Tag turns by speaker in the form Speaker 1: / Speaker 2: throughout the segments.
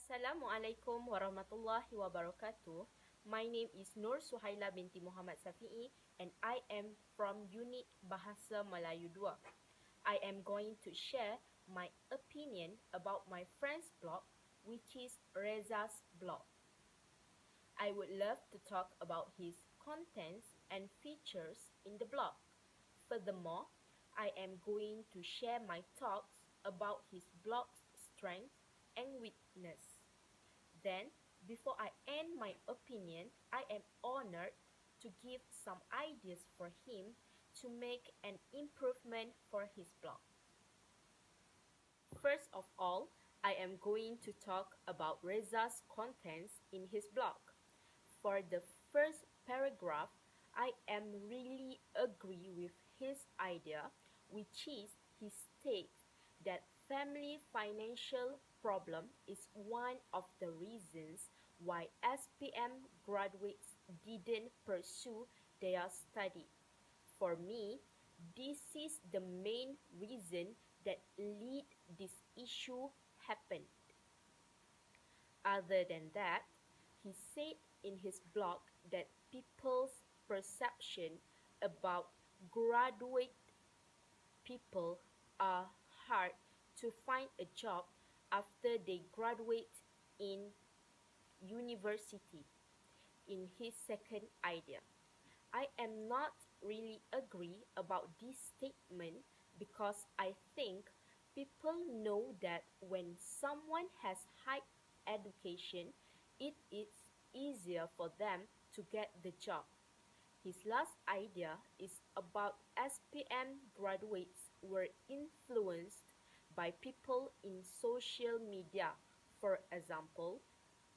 Speaker 1: Assalamualaikum warahmatullahi wabarakatuh. My name is Nur Suhaila binti Muhammad Safi'i and I am from Unit Bahasa Melayu 2. I am going to share my opinion about my friend's blog, which is Reza's blog. I would love to talk about his contents and features in the blog. Furthermore, I am going to share my thoughts about his blog's strengths and weakness. Then, before I end my opinion, I am honored to give some ideas for him to make an improvement for his blog. First of all, I am going to talk about Reza's contents in his blog. For the first paragraph, I am really agree with his idea, which is he states that family financial problem is one of the reasons why SPM graduates didn't pursue their study. For me, this is the main reason that lead this issue happened. Other than that, he said in his blog that people's perception about graduate people are hard to find a job after they graduate in university. In his second idea, I am not really agree about this statement because I think people know that when someone has high education, it is easier for them to get the job. His last idea is about SPM graduates were influenced by people in social media, for example,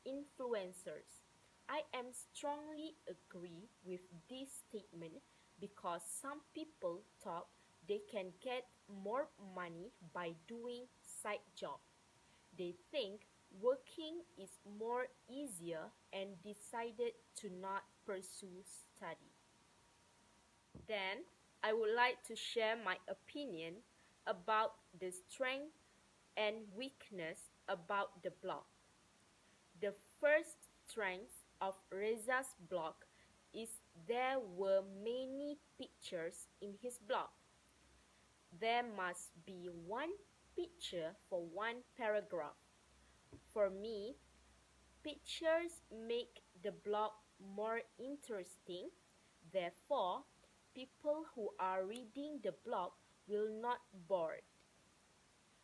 Speaker 1: influencers. I am strongly agree with this statement because some people thought they can get more money by doing side job. They think working is more easier and decided to not pursue study. Then I would like to share my opinion about the strength and weakness about the blog. The first strength of Reza's blog is there were many pictures in his blog. There must be one picture for one paragraph. For me, pictures make the blog more interesting. Therefore, people who are reading the blog will not bored.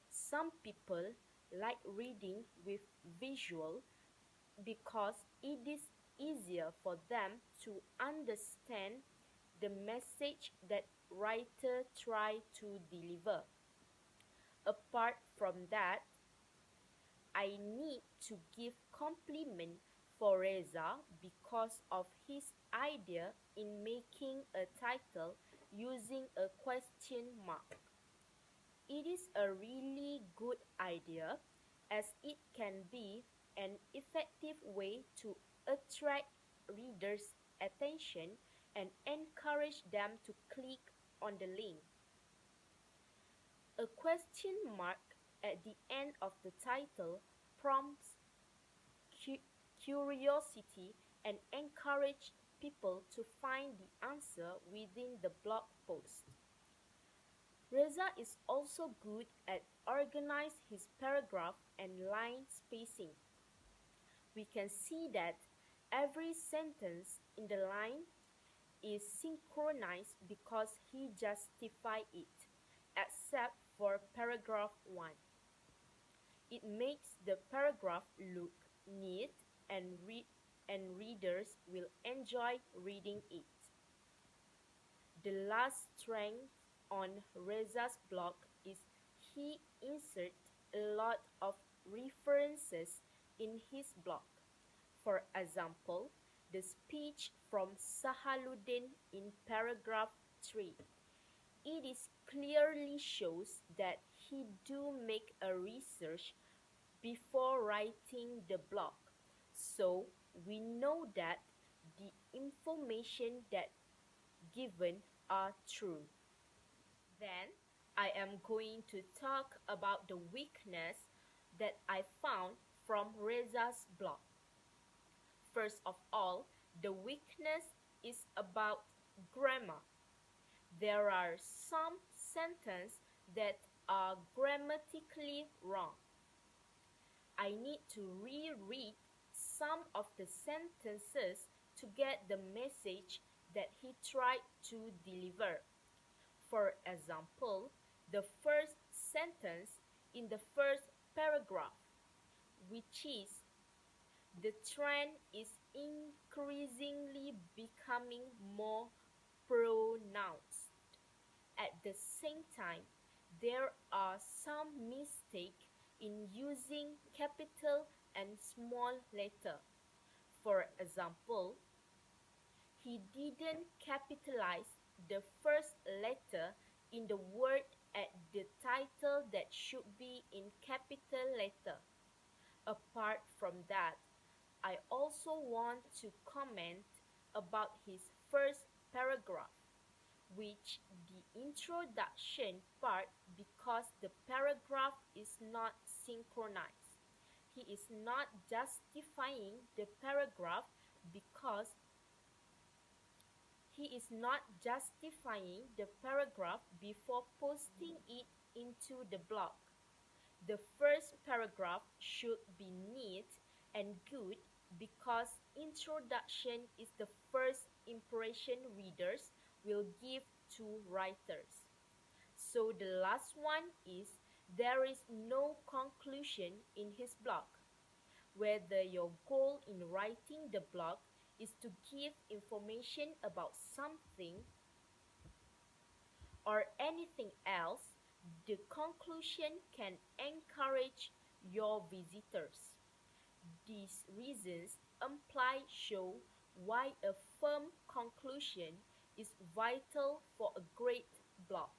Speaker 1: Some people like reading with visual because it is easier for them to understand the message that writer try to deliver. Apart from that, I need to give compliment for Reza because of his idea in making a title using a question mark. It is a really good idea as it can be an effective way to attract readers' attention and encourage them to click on the link. A question mark at the end of the title prompts curiosity and encourages people to find the answer within the blog post. Reza is also good at organize his paragraph and line spacing. We can see that every sentence in the line is synchronized because he justified it, except for paragraph 1. It makes the paragraph look neat and readers will enjoy reading it. The last strength on Reza's blog is he inserts a lot of references in his blog. For example, the speech from Sahaluddin in paragraph 3. It is clearly shows that he do make a research before writing the blog. So we know that the information that given are true. Then I am going to talk about the weakness that I found from Reza's blog. First of all, the weakness is about grammar. There are some sentences that are grammatically wrong. I need to reread some of the sentences to get the message that he tried to deliver. For example, the first sentence in the first paragraph, which is the trend is increasingly becoming more pronounced. At the same time, there are some mistakes in using capital and small letter. For example, he didn't capitalize the first letter in the word at the title that should be in capital letter. Apart from that, I also want to comment about his first paragraph, which the introduction part, because the paragraph is not synchronized. He is not justifying the paragraph because he is not justifying the paragraph before posting it into the blog. The first paragraph should be neat and good because introduction is the first impression readers will give to writers. So the last one is there is no conclusion in his blog. Whether your goal in writing the blog is to give information about something or anything else, the conclusion can encourage your visitors. These reasons implied show why a firm conclusion is vital for a great blog.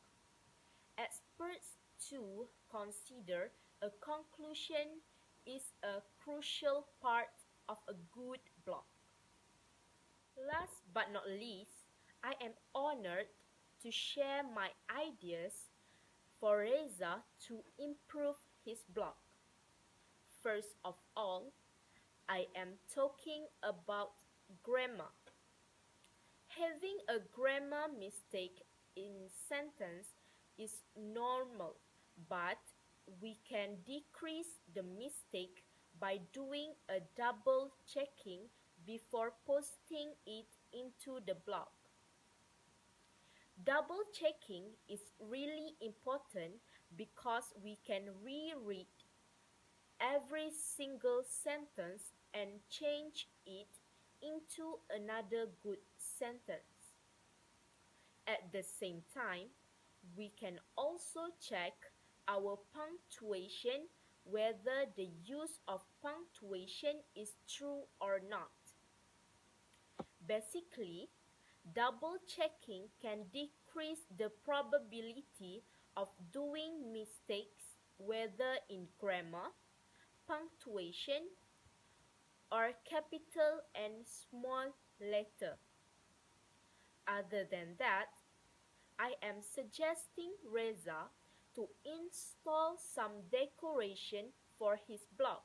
Speaker 1: Experts too consider a conclusion is a crucial part of a good blog. Last but not least, I am honored to share my ideas for Reza to improve his blog. First of all, I am talking about grammar. Having a grammar mistake in sentence is normal, but we can decrease the mistake by doing a double checking before posting it into the blog. Double checking is really important because we can reread every single sentence and change it into another good sentence. At the same time, we can also check our punctuation, whether the use of punctuation is true or not. Basically, double checking can decrease the probability of doing mistakes, whether in grammar, punctuation, or capital and small letter. Other than that, I am suggesting Reza to install some decoration for his blog.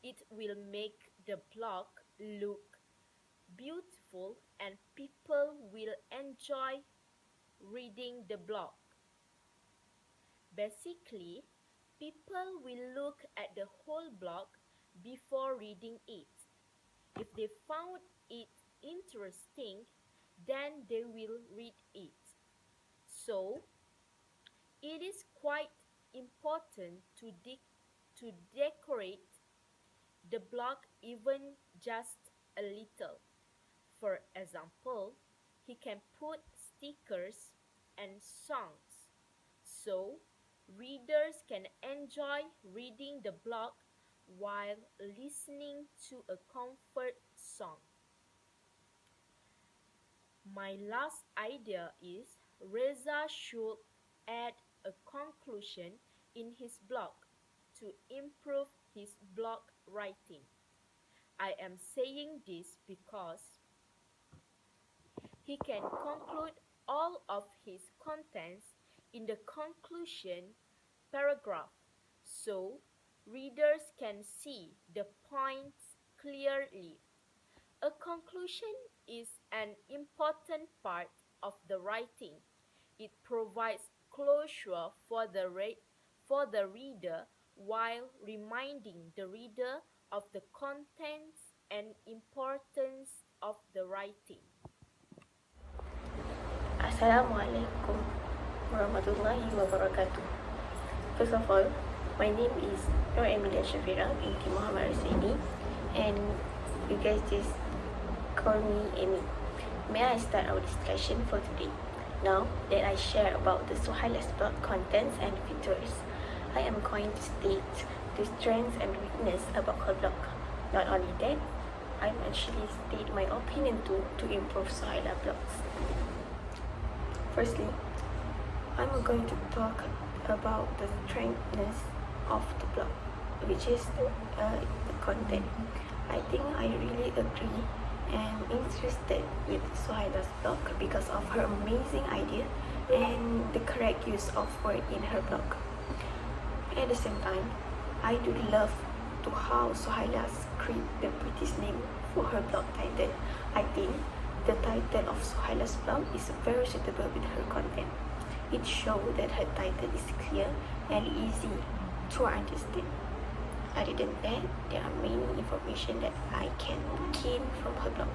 Speaker 1: It will make the blog look beautiful and people will enjoy reading the blog. Basically, people will look at the whole blog before reading it. If they found it interesting, then they will read it. So, it is quite important to decorate the blog even just a little. For example, he can put stickers and songs, so readers can enjoy reading the blog while listening to a comfort song. My last idea is Reza should add a conclusion in his blog to improve his blog writing. I am saying this because he can conclude all of his contents in the conclusion paragraph. So, readers can see the points clearly. A conclusion is an important part of the writing. It provides closure for the reader while reminding the reader of the contents and importance of the writing.
Speaker 2: Assalamualaikum warahmatullahi wabarakatuh. First of all, my name is Nur Emilia Shafira binti Muhammad Rasaini, and you guys just call me Amy. May I start our discussion for today? Now that I share about the Suhaila's blog contents and features, I am going to state the strengths and weakness about her blog. Not only that, I'm actually state my opinion to improve Suhaila blogs. Firstly, I'm going to talk about the strengthness of the blog, which is the content. I think I really agree and interested with Suhaila's blog because of her amazing idea and the correct use of word in her blog. At the same time, I do love to how Suhaila script the British name for her blog title. I think the title of Suhaila's blog is very suitable with her content. It shows that her title is clear and easy to understand. Other than that, there are many information that I can gain from her blog.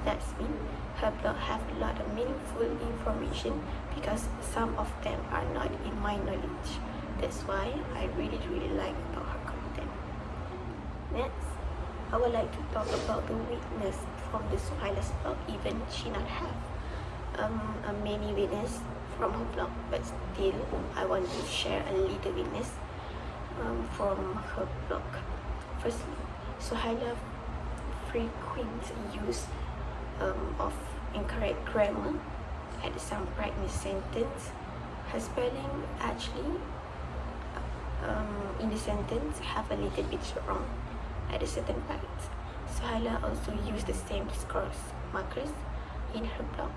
Speaker 2: That means her blog have a lot of meaningful information because some of them are not in my knowledge. That's why I really like about her content. Next, I would like to talk about the weakness from the Suhaila's blog. Even she not have many weakness from her blog, but still I want to share a little weakness from her blog. Firstly, Suhaila frequent use of incorrect grammar at some pregnant sentence. Her spelling actually in the sentence have a little bit wrong at a certain part. Suhaila also used the same discourse markers in her blog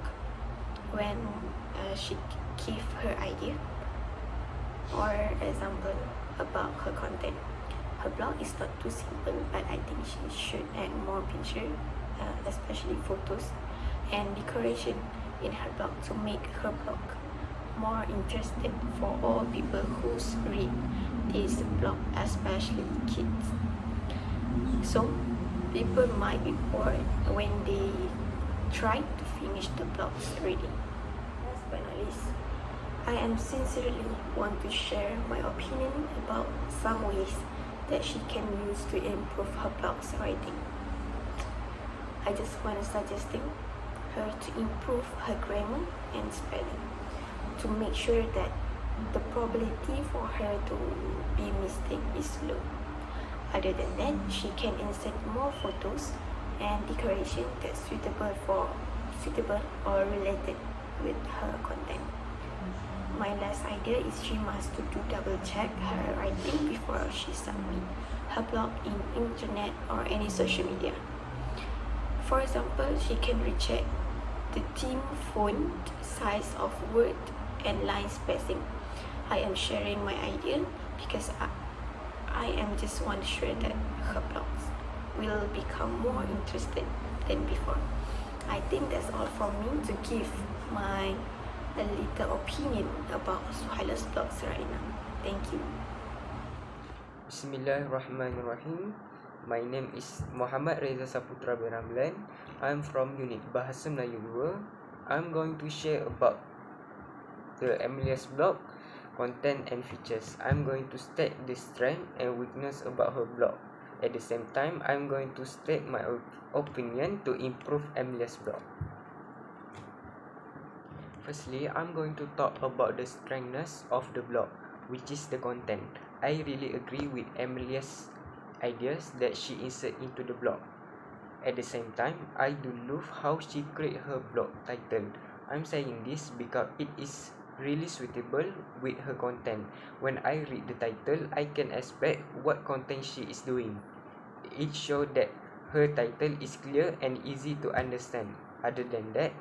Speaker 2: when she gave her idea or example about her content. Her blog is not too simple, but I think she should add more picture, especially photos and decoration in her blog to make her blog more interesting for all people who read this blog, especially kids. So people might be bored when they try to finish the blog's reading. Last but not least, I am sincerely want to share my opinion about some ways that she can use to improve her blog's writing. I just want to suggesting her to improve her grammar and spelling to make sure that the probability for her to be mistake is low. Other than that, she can insert more photos and decoration that's suitable or related with her content. My last idea is she must do double check her writing before she submit her blog in internet or any social media. For example, she can recheck the theme font size of word and line spacing. I am sharing my idea because I am just want to sure that her blogs will become more interested than before. I think that's all from me to give my a little opinion about Suhaila's blogs right now. Thank you.
Speaker 3: Bismillahirrahmanirrahim. My name is Muhammad Reza Saputra bin Ramlan. I'm from unit Bahasa Melayu 2. I'm going to share about the Amelia's blog, content and features. I'm going to state the strength and weakness about her blog. At the same time, I'm going to state my opinion to improve Amelia's blog. Firstly, I'm going to talk about the strengthness of the blog, which is the content. I really agree with Amelia's ideas that she insert into the blog. At the same time, I do love how she create her blog title. I'm saying this because it is really suitable with her content. When I read the title, I can expect what content she is doing. It shows that her title is clear and easy to understand. Other than that,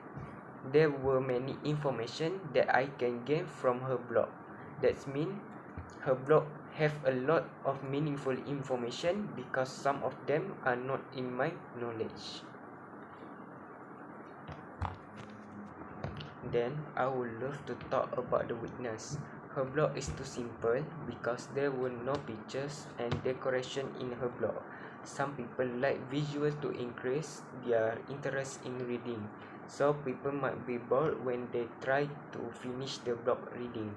Speaker 3: there were many information that I can gain from her blog. That means her blog have a lot of meaningful information because some of them are not in my knowledge. Then I would love to talk about the weakness. Her blog is too simple because there were no pictures and decoration in her blog. Some people like visual to increase their interest in reading, so people might be bored when they try to finish the blog reading.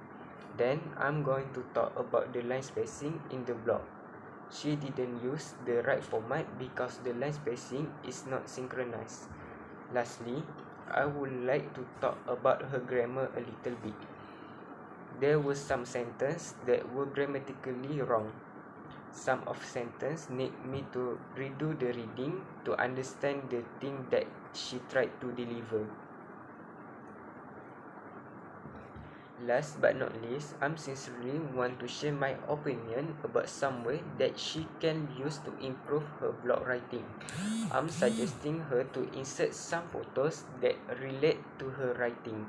Speaker 3: Then I'm going to talk about the line spacing in the blog. She didn't use the right format because the line spacing is not synchronized. Lastly, I would like to talk about her grammar a little bit. There were some sentences that were grammatically wrong. Some of sentences need me to redo the reading to understand the thing that she tried to deliver. Last but not least, I'm sincerely want to share my opinion about some way that she can use to improve her blog writing. I'm suggesting her to insert some photos that relate to her writing.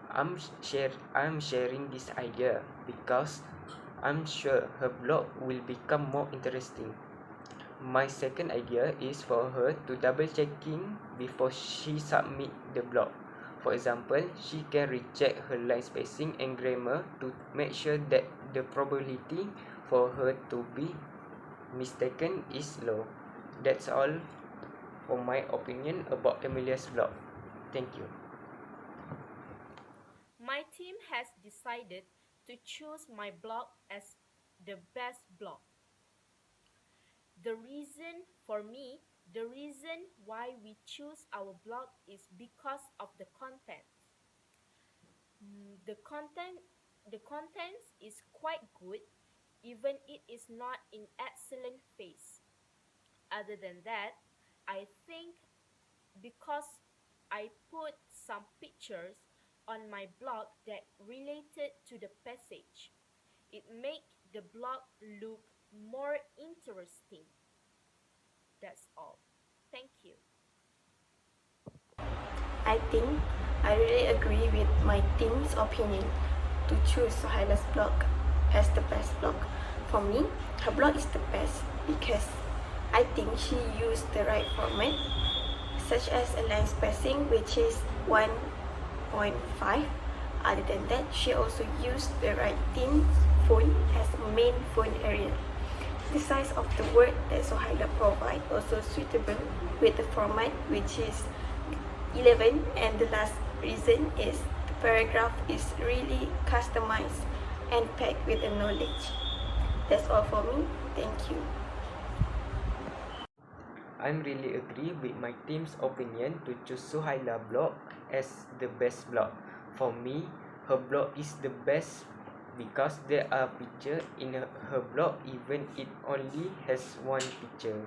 Speaker 3: I'm sharing this idea because I'm sure her blog will become more interesting. My second idea is for her to double checking before she submit the blog. For example, she can recheck her line spacing and grammar to make sure that the probability for her to be mistaken is low. That's all for my opinion about Amelia's blog. Thank you.
Speaker 1: My team has decided to choose my blog as the best blog. The reason why we choose our blog is because of the content. The contents is quite good, even it is not in excellent phase. Other than that, I think because I put some pictures on my blog that related to the passage, it make the blog look more interesting. That's all. Thank you.
Speaker 2: I think I really agree with my team's opinion to choose Suhaila's blog as the best blog. For me, her blog is the best because I think she used the right format, such as a line spacing which is 1.5. Other than that, she also used the right theme font as main font area. The size of the word that Suhaila provides also suitable with the format which is 11, and the last reason is the paragraph is really customized and packed with the knowledge. That's all for me. Thank you.
Speaker 3: I'm really agree with my team's opinion to choose Suhaila blog as the best blog. For me, her blog is the best because there are pictures in her blog even it only has one picture.